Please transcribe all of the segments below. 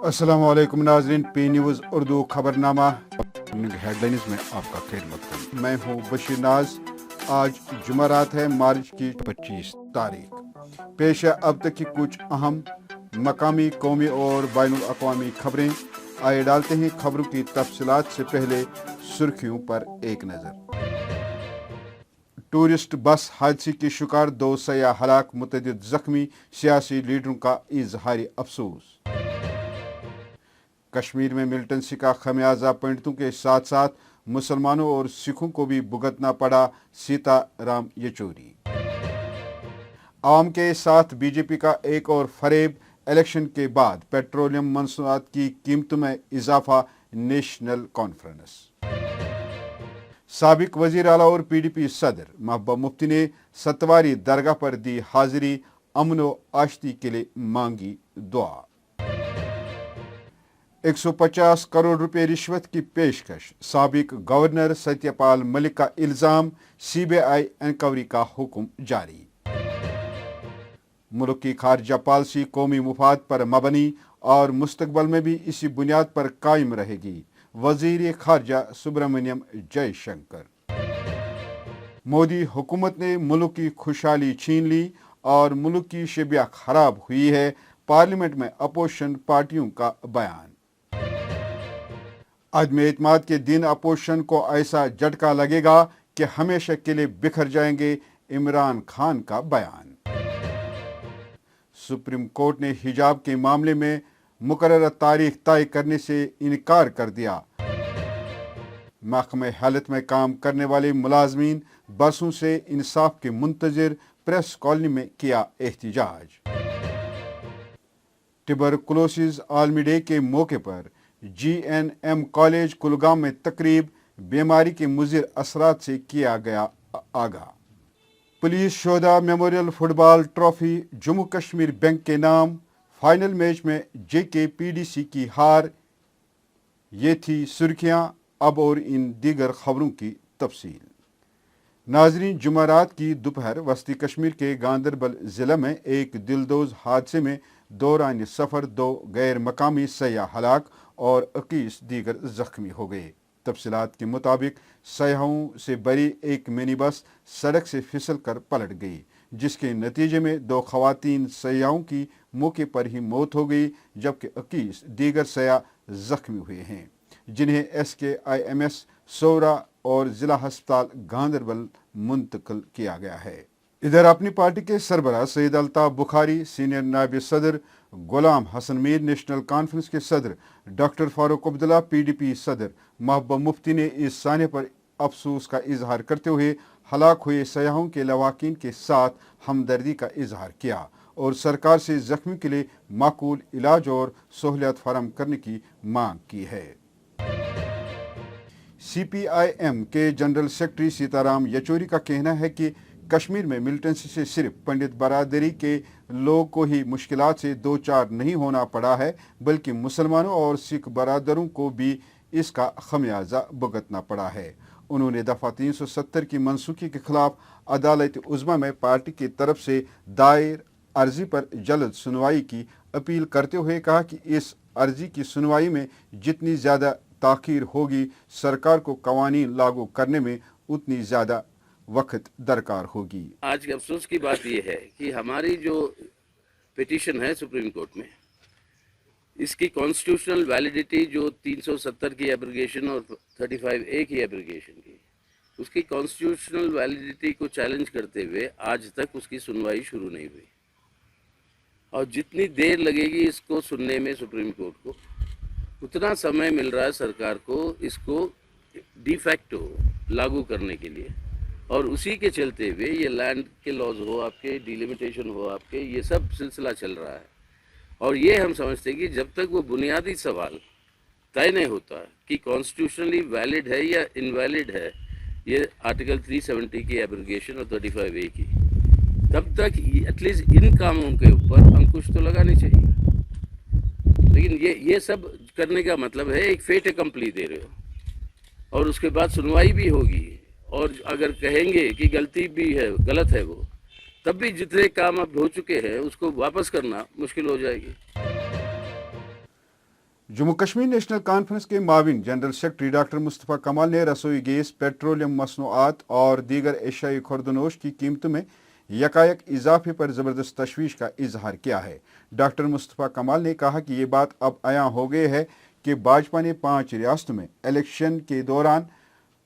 السلام علیکم ناظرین، پی نیوز اردو خبرنامہ ہیڈ لائنز میں آپ کا خیر مقدم۔ میں ہوں بشیر ناز۔ آج جمعرات ہے، مارچ کی 25 تاریخ۔ پیش ہے اب تک کی کچھ اہم مقامی، قومی اور بین الاقوامی خبریں۔ آئے ڈالتے ہیں خبروں کی تفصیلات سے پہلے سرخیوں پر ایک نظر۔ ٹورسٹ بس حادثے کے شکار 2 سیاح ہلاک، متعدد زخمی، سیاسی لیڈروں کا اظہار افسوس۔ کشمیر میں ملیٹنسی کا خمیازہ پنڈتوں کے ساتھ ساتھ مسلمانوں اور سکھوں کو بھی بھگتنا پڑا، سیتا رام یچوری۔ عوام کے ساتھ بی جے پی کا ایک اور فریب، الیکشن کے بعد پیٹرولیم مصنوعات کی قیمتوں میں اضافہ، نیشنل کانفرنس۔ سابق وزیر اعلیٰ اور پی ڈی پی صدر محبوبہ مفتی نے ستواری درگاہ پر دی حاضری، امن و آشتی کے لیے مانگی دعا۔ 150 کروڑ روپے رشوت کی پیشکش، سابق گورنر ستیہ پال ملک کا الزام، سی بی آئی انکوائری کا حکم جاری۔ ملک کی خارجہ پالیسی قومی مفاد پر مبنی اور مستقبل میں بھی اسی بنیاد پر قائم رہے گی، وزیر خارجہ سبرامنیم جے شنکر۔ مودی حکومت نے ملک کی خوشحالی چھین لی اور ملک کی شبیہ خراب ہوئی ہے، پارلیمنٹ میں اپوزیشن پارٹیوں کا بیان۔ عدم اعتماد کے دن اپوزیشن کو ایسا جھٹکا لگے گا کہ ہمیشہ کے لیے بکھر جائیں گے، عمران خان کا بیان۔ سپریم کورٹ نے حجاب کے معاملے میں مقررہ تاریخ طے کرنے سے انکار کر دیا۔ محکمہ ہیلتھ میں کام کرنے والے ملازمین برسوں سے انصاف کے منتظر، پریس کالونی میں کیا احتجاج۔ ٹیوبرکلوسز عالمی ڈے کے موقع پر جی این ایم کالج کلگام میں تقریب، بیماری کے مضر اثرات سے کیا گیا آگاہ۔ پولیس شہداء میموریل فٹ بال ٹرافی جموں کشمیر بینک کے نام، فائنل میچ میں جے کے پی ڈی سی کی ہار۔ یہ تھی سرخیاں، اب اور ان دیگر خبروں کی تفصیل۔ ناظرین، جمعرات کی دوپہر وسطی کشمیر کے گاندربل ضلع میں ایک دلدوز حادثے میں دوران سفر 2 غیر مقامی سیاح ہلاک اور 21 دیگر زخمی ہو گئے۔ تفصیلات کے مطابق سیاحوں سے بھری ایک منی بس سڑک سے پھسل کر پلٹ گئی، جس کے نتیجے میں 2 خواتین سیاحوں کی موقع پر ہی موت ہو گئی، جبکہ 21 دیگر سیاح زخمی ہوئے ہیں، جنہیں ایس کے آئی ایم ایس سورا اور ضلع ہسپتال گاندربل منتقل کیا گیا ہے۔ ادھر اپنی پارٹی کے سربراہ سید الطاف بخاری، سینئر نائب صدر غلام حسن میر، نیشنل کانفرنس کے صدر doctor Farooq Abdullah, P D P صدر محبوبہ مفتی نے اس سانحے پر افسوس کا اظہار کرتے ہوئے ہلاک ہوئے سیاحوں کے لواحقین کے ساتھ ہمدردی کا اظہار کیا اور سرکار سے زخمیوں کے لیے معقول علاج اور سہولیات فراہم کرنے کی مانگ کی ہے۔ سی پی آئی ایم کے جنرل سیکرٹری سیتا رام یچوری کا کہنا ہے کہ کشمیر میں ملیٹنسی سے صرف پنڈت برادری کے لوگوں کو ہی مشکلات سے دوچار نہیں ہونا پڑا ہے، بلکہ مسلمانوں اور سکھ برادروں کو بھی اس کا خمیازہ بھگتنا پڑا ہے۔ انہوں نے دفعہ 370 کی منسوخی کے خلاف عدالت عظمیٰ میں پارٹی کی طرف سے دائر عرضی پر جلد سنوائی کی اپیل کرتے ہوئے کہا کہ اس عرضی کی سنوائی میں جتنی زیادہ تاخیر ہوگی، سرکار کو قوانین لاگو کرنے میں اتنی زیادہ وقت درکار ہوگی۔ آج کے افسوس کی بات یہ ہے کہ ہماری جو پیٹیشن ہے سپریم کورٹ میں، اس کی کانسٹیٹیوشنل ویلیڈیٹی جو 370 کی ایبریگیشن اور 35A کی ایبریگیشن کی، اس کی کانسٹیٹیوشنل ویلیڈیٹی کو چیلنج کرتے ہوئے آج تک اس کی سنوائی شروع نہیں ہوئی، اور جتنی دیر لگے گی اس کو سننے میں سپریم کورٹ کو، اتنا سمے مل رہا ہے سرکار کو اس کو ڈی فیکٹو لاگو کرنے کے لیے، اور اسی کے چلتے ہوئے یہ لینڈ کے لاز ہو آپ کے، ڈیلیمیٹیشن ہو آپ کے، یہ سب سلسلہ چل رہا ہے۔ اور یہ ہم سمجھتے ہیں کہ جب تک وہ بنیادی سوال طے نہیں ہوتا کہ کانسٹیٹیوشنلی ویلڈ ہے یا انویلڈ ہے یہ آرٹیکل 370 کی ایبریگیشن اور 35A کی، تب تک ایٹ لیسٹ ان کاموں کے اوپر انکش تو لگانی چاہیے۔ لیکن یہ سب کرنے کا مطلب ہے ایک فیٹ اکمپلی دے رہے ہو، اور اس کے بعد سنوائی بھی ہوگی، اور اگر کہیں گے کہ غلطی بھی ہے، غلط ہے وہ، تب بھی جتنے کام اب ہو چکے ہیں اس کو واپس کرنا مشکل ہو جائے گی۔ जम्मू कश्मीर नेशनल कॉन्फ्रेंस के Mauvin general secretary doctor Mustafa कमाल ने रसोई गैस, पेट्रोलियम मसनूआत और दीगर एशियाई खुर्दनोश की कीमतों में यकायक इजाफे पर ज़बरदस्त तशवीश का इजहार किया है। डॉक्टर मुस्तफ़ा कमाल ने कहा कि ये बात अब आया हो गई है कि भाजपा ने 5 रियासतों में इलेक्शन के दौरान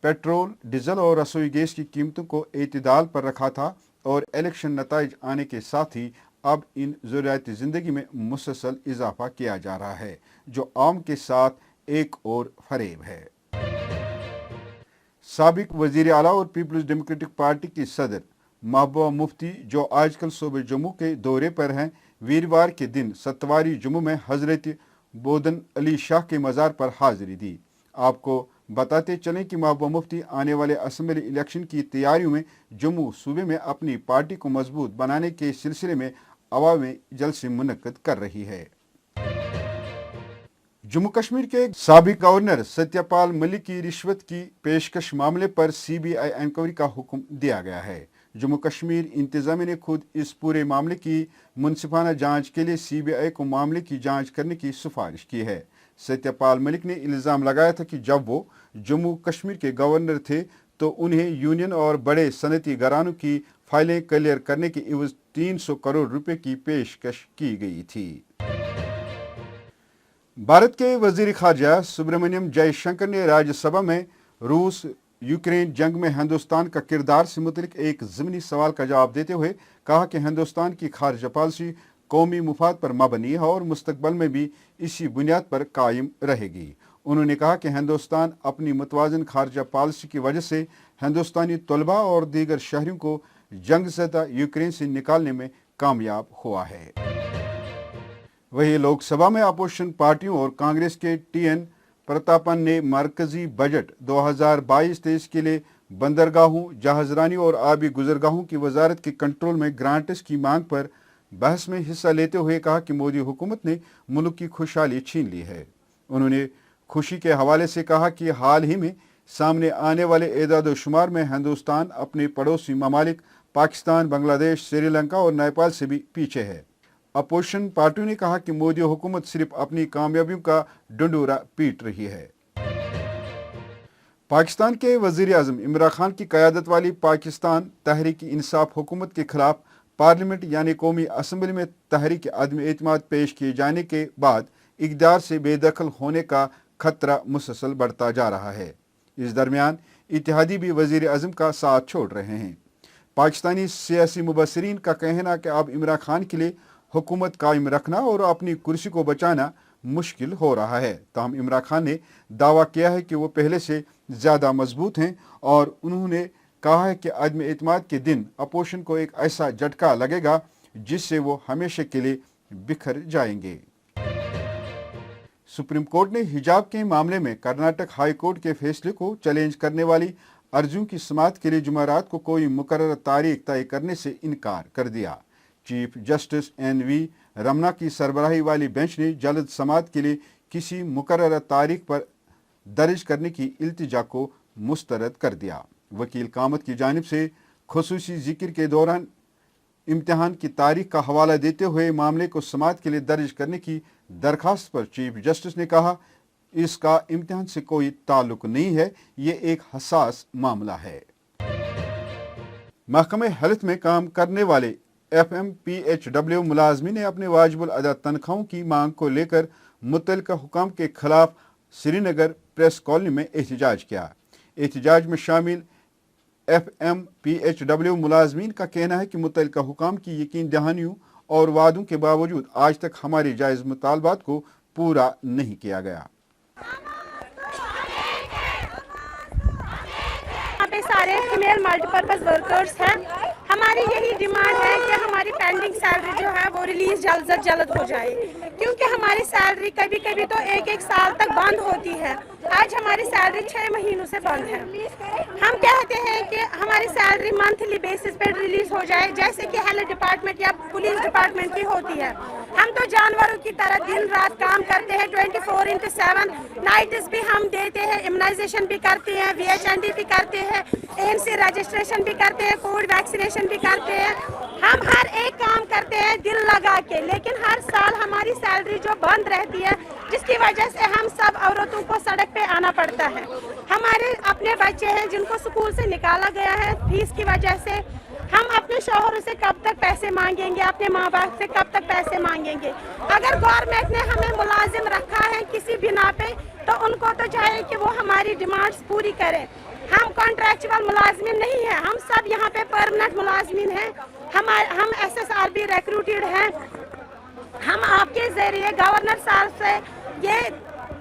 पेट्रोल, डीजल और रसोई गैस की कीमतों को एतदाल पर रखा था और इलेक्शन नताइज आने के साथ ही अब इन ज़रूरियाती ज़िंदगी में मुसलसल इजाफा किया जा रहा है, जो आम के साथ एक और फरेब है। साबिक वज़ीर आला और पीपल्स डेमोक्रेटिक पार्टी की सदर महबूबा मुफ्ती, जो आजकल सूबे जम्मू के दौरे पर हैं, वीरवार के दिन सत्तवारी जम्मू में हजरत बोदन अली शाह के मज़ार पर हाजिरी दी। आपको बताते चलें कि महबूबा मुफ्ती आने वाले असम्बली इलेक्शन की तैयारियों में जम्मू सूबे में अपनी पार्टी को मजबूत बनाने के सिलसिले में अवामी जलसे मुनक्कद कर रही है। जम्मू कश्मीर के साबिक गवर्नर सत्यपाल मलिक की रिश्वत की पेशकश मामले पर सीबीआई इंक्वायरी का हुक्म दिया गया है। जम्मू कश्मीर इंतजामिया ने खुद इस पूरे मामले की मुनसिफाना जांच के लिए सीबीआई को मामले की जांच करने की सिफारिश की है। सत्यपाल मलिक ने इल्ज़ाम लगाया था कि जब वो जम्मू कश्मीर के गवर्नर थे तो उन्हें यूनियन और बड़े सनती घरानों की फाइलें क्लियर करने के इवज़ 300 करोड़ रुपए की पेशकश की गई थी। भारत के वजीर खारजा सुब्रमण्यम जयशंकर ने राज्यसभा में रूस यूक्रेन जंग में हिंदुस्तान का किरदार से मुतलिक एक ज़मीनी सवाल का जवाब देते हुए कहा कि हिंदुस्तान की खारजा पॉलिसी कौमी मुफाद पर मबनी है और मुस्तकबल में भी इसी बुनियाद पर कायम रहेगी। उन्होंने कहा कि हिंदुस्तान अपनी मुतवाज़िन खारजा पॉलिसी की वजह से हिंदुस्तानी तलबा और दीगर शहरियों को जंग ज़दा यूक्रेन से निकालने में कामयाब हुआ है। वहीं लोकसभा में अपोजिशन पार्टियों और कांग्रेस के टीएन प्रतापन ने मरकजी बजट 2022-23 के लिए बंदरगाहों, जहाजरानी और आबी गुजरगाहों की वजारत के कंट्रोल में ग्रांट्स की मांग पर बहस में हिस्सा लेते हुए कहा कि मोदी हुकूमत ने मुल्क की खुशहाली छीन ली है। उन्होंने खुशी के हवाले से कहा कि हाल ही में सामने आने वाले एदाद शुमार में हिंदुस्तान अपने पड़ोसी ममालिक पाकिस्तान, बांग्लादेश, श्रीलंका और नेपाल से भी पीछे है। अपोजिशन पार्टियों ने कहा कि मोदी हुकूमत सिर्फ अपनी कामयाबियों का डंडोरा पीट रही है। पाकिस्तान के वजीर आज़म इमरान खान की क़यादत वाली पाकिस्तान तहरीक इंसाफ हुकूमत के खिलाफ पार्लियामेंट यानी कौमी असम्बली में तहरीक अदम एतमाद पेश किए जाने के बाद इक़्तिदार से बेदखल होने का खतरा मुसलसल बढ़ता जा रहा है। इस दरमियान इत्तेहादी भी वजीर आज़म का साथ छोड़ रहे हैं। पाकिस्तानी सियासी मुबसरीन का कहना कि अब इमरान खान के लिए हुकूमत कायम रखना और अपनी कुर्सी को बचाना मुश्किल हो रहा है। ताहम इमरान खान ने दावा किया है कि वो पहले से ज़्यादा मजबूत हैं और उन्होंने कहा है कि अदम एतमाद के दिन अपोजिशन को एक ऐसा झटका लगेगा जिससे वो हमेशा के लिए बिखर जाएंगे। सुप्रीम कोर्ट ने हिजाब के मामले में कर्नाटक हाई कोर्ट के फैसले को चैलेंज करने वाली अर्जियों की समाअत के लिए जुमेरात को कोई मुकर्रर तारीख तय करने से इनकार कर दिया। चीफ जस्टिस NV रमना की सरबराही वाली बेंच ने जल्द समाअत के लिए किसी मुकर्रर तारीख पर दर्ज करने की इल्तिजा को मुस्तरद कर दिया। वकील कामत की जानिब से खुसूसी जिक्र के दौरान इम्तिहान की तारीख का हवाला देते हुए मामले को समाअत के लिए दर्ज करने की दरखास्त पर चीफ जस्टिस ने कहा, इसका इम्तिहान से कोई ताल्लुक नहीं है, ये एक हसास मामला है। महकमे हेल्थ में काम करने वाले FMPHW मुलाजमीन ने अपने वाजिबुल अदा तनख्वाहों की मांग को लेकर मुतल्लिका हुकाम के खिलाफ श्रीनगर प्रेस कॉलोनी में एहतजाज किया। एहतजाज में शामिल FMPHW मुलाजमीन का कहना है कि मुतल्लिका हुकाम की यकीन दहानियों और वादों के बावजूद आज तक हमारे जायज़ मुतालबात को पूरा नहीं किया गया। सारे फीमेल मल्टीपर्पज वर्कर्स हैं। हमारी यही डिमांड है कि हमारी पेंडिंग सैलरी जो है वो रिलीज जल्द से जल्द हो जाए, क्योंकि हमारी सैलरी कभी कभी तो एक साल तक बंद होती है। आज हमारी सैलरी 6 महीनों से बंद है। हम कहते हैं कि हमारी सैलरी मंथली बेसिस पे रिलीज हो जाए, जैसे कि हेल्थ डिपार्टमेंट या पुलिस डिपार्टमेंट की होती है। हम तो जानवरों की तरह दिन रात काम करते हैं 24/7। नाइट्स भी हम देते हैं, इम्यूनाइजेशन भी करते हैं, VHND भी करते हैं, ANC रजिस्ट्रेशन भी करते हैं, कोविड वैक्सीनेशन भी करते हैं। हम हर एक काम करते हैं दिल लगा के, लेकिन हर साल हमारी सैलरी जो बंद रहती है, जिसकी वजह से हम सब औरतों को सड़क पे आना पड़ता है। हमारे अपने बच्चे हैं जिनको स्कूल से निकाला गया है फीस की वजह से। हम अपने शौहरों से कब तक पैसे मांगेंगे, अपने माँ बाप से कब तक पैसे मांगेंगे। अगर गवर्नमेंट ने हमें मुलाजिम रखा है किसी बिना पे, तो उनको तो चाहिए कि वो हमारी डिमांड्स पूरी करें। हम कॉन्ट्रैक्चुअल मुलाजमिन नहीं है, हम सब यहाँ पे परमानेंट मुलाजमिन हैं। हम SSRB रिक्रूटेड हैं। हम आपके जरिए गवर्नर साहब से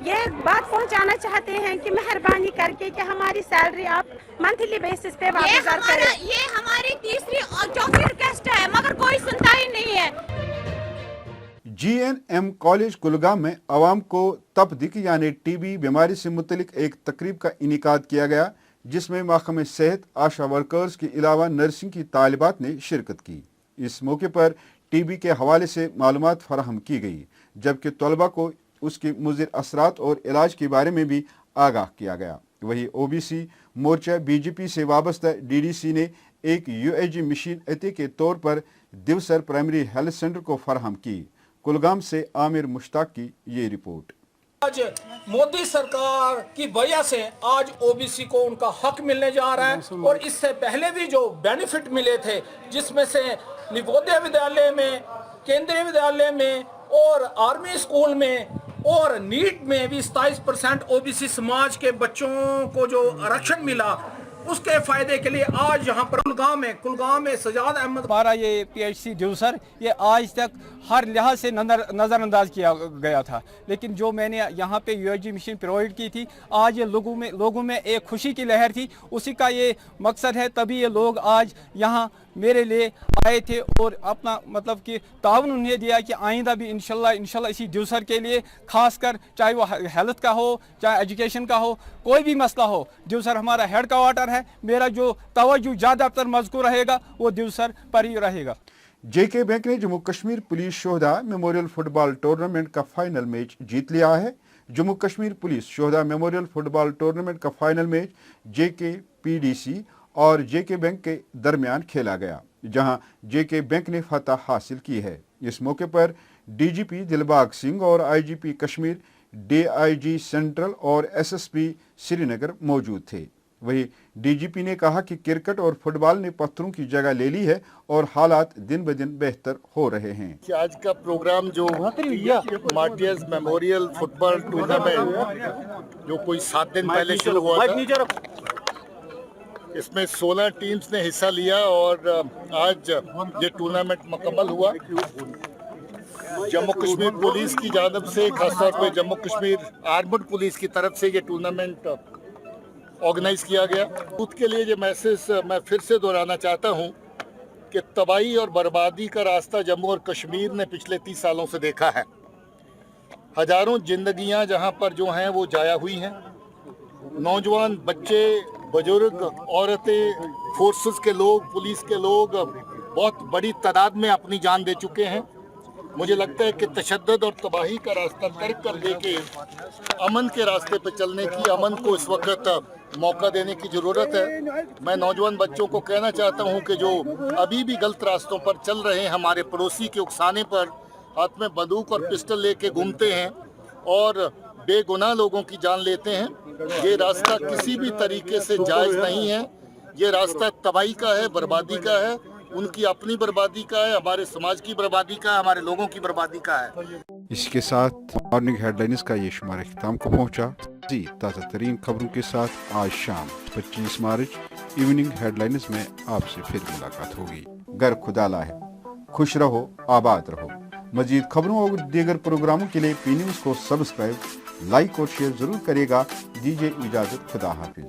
ये बात पहुंचाना चाहते हैं कि मेहरबानी करके कि हमारी सैलरी आप मंथली बेसिस पे वापस करें। ये हमारी तीसरी और चौथी रिक्वेस्ट है, मगर कोई सुनता ही नहीं है। GNM कॉलेज कुलगाम में आवाम को तपदिक यानी TB बीमारी से मुतलिक एक तकरीब का इनेकाद किया गया, जिसमें महकमे सेहत, आशा वर्कर्स के अलावा नर्सिंग की तालिबात ने शिरकत की। इस मौके पर TB के हवाले से मालूमात फराहम की गई, जबकि तलबा को उसके मुज़िर असरात और इलाज के बारे में भी आगाह किया गया। वहीं OBC मोर्चा BJP से वाबस्ता DDC ने एक UAG मशीन अते के तौर पर दिवसर प्राइमरी हेल्थ सेंटर को फराहम की। कुलगाम से आमिर मुश्ताक की ये रिपोर्ट। आज मोदी सरकार की वजह से आज OBC को उनका हक मिलने जा रहा है, और इससे पहले भी जो बेनिफिट मिले थे, जिसमें से नवोदय विद्यालय में, केंद्रीय विद्यालय में और आर्मी स्कूल में और नीट में भी 27% OBC समाज के बच्चों को जो आरक्षण मिला, उसके फायदे के लिए आज यहाँ पर कुलगाम में सजाद अहमद हमारा ये PHC दिवसर ये आज तक हर लिहाज से नज़रअंदाज किया गया था, लेकिन जो मैंने यहाँ पे UAG मशीन प्रोवाइड की थी, आज ये लोगों में एक खुशी की लहर थी, उसी का ये मकसद है। तभी ये लोग आज यहाँ मेरे लिए आए थे और अपना मतलब कि ताउन उन्हें दिया कि आइंदा भी इंशाल्लाह इसी दिवसर के लिए खासकर, चाहे वो हेल्थ का हो, चाहे एजुकेशन का हो, कोई भी मसला हो, दिवसर हमारा हेड क्वार्टर है। मेरा जो तवज्जो ज़्यादातर मज़कूर रहेगा वो दिवसर पर ही रहेगा। JK बैंक ने जम्मू कश्मीर पुलिस शोहदा मेमोरियल फुटबॉल टूर्नामेंट का फाइनल मैच जीत लिया है। जम्मू कश्मीर पुलिस शोहदा मेमोरियल फुटबॉल टूर्नामेंट का फाइनल मैच JK PDC और JK बैंक के दरमियान खेला गया, जहां JK बैंक ने फतह हासिल की है। इस मौके पर DGP दिलबाग सिंह और IGP कश्मीर, DIG सेंट्रल और SSP श्रीनगर मौजूद थे। वहीं DGP ने कहा कि क्रिकेट और फुटबॉल ने पत्थरों की जगह ले ली है और हालात दिन ब दिन बेहतर हो रहे हैं। आज का प्रोग्राम जो मार्टियर्स मेमोरियल फुटबॉल टूर्नामेंट जो कोई 7 दिन पहले शुरू हुआ था, इसमें 16 टीम्स ने हिस्सा लिया और आज ये टूर्नामेंट मुकम्मल हुआ। जम्मू कश्मीर पुलिस की जानिब से, खासतौर पर जम्मू कश्मीर आर्मड पुलिस की तरफ से ये टूर्नामेंट ऑर्गेनाइज किया गया। उसके लिए ये मैसेज मैं फिर से दोहराना चाहता हूँ कि तबाही और बर्बादी का रास्ता जम्मू और कश्मीर ने पिछले 30 सालों से देखा है। हजारों जिंदगियां जहां पर जो हैं वो जाया हुई हैं। नौजवान, बच्चे, बुजुर्ग, औरतें, फोर्सेस के लोग, पुलिस के लोग बहुत बड़ी तादाद में अपनी जान दे चुके हैं। मुझे लगता है कि तशद्दुद और तबाही का रास्ता तर्क कर दे के अमन के रास्ते पर चलने की, अमन को इस वक्त मौका देने की ज़रूरत है। मैं नौजवान बच्चों को कहना चाहता हूं कि जो अभी भी गलत रास्तों पर चल रहे हैं, हमारे पड़ोसी के उकसाने पर हाथ में बंदूक और पिस्टल लेके घूमते हैं और बेगुनाह लोगों की जान लेते हैं, ये रास्ता किसी भी तरीके से जायज़ नहीं है। ये रास्ता तबाही का है, बर्बादी का है, उनकी अपनी बर्बादी का है, हमारे समाज की बर्बादी का है, हमारे लोगों की बर्बादी का है। इसके साथ मॉर्निंग हेडलाइंस का ये शुमार अख्ताम को पहुंचा। ताज़ा तरीन खबरों के साथ आज शाम 25 मार्च इवनिंग हेडलाइंस में आपसे फिर मुलाकात होगी। घर खुदाला है, खुश रहो, आबाद रहो। मजीद खबरों और दीगर प्रोग्रामों के लिए P न्यूज़ को सब्सक्राइब, लाइक और शेयर जरूर करिएगा। दीजिए इजाजत, खुदा हाफिज।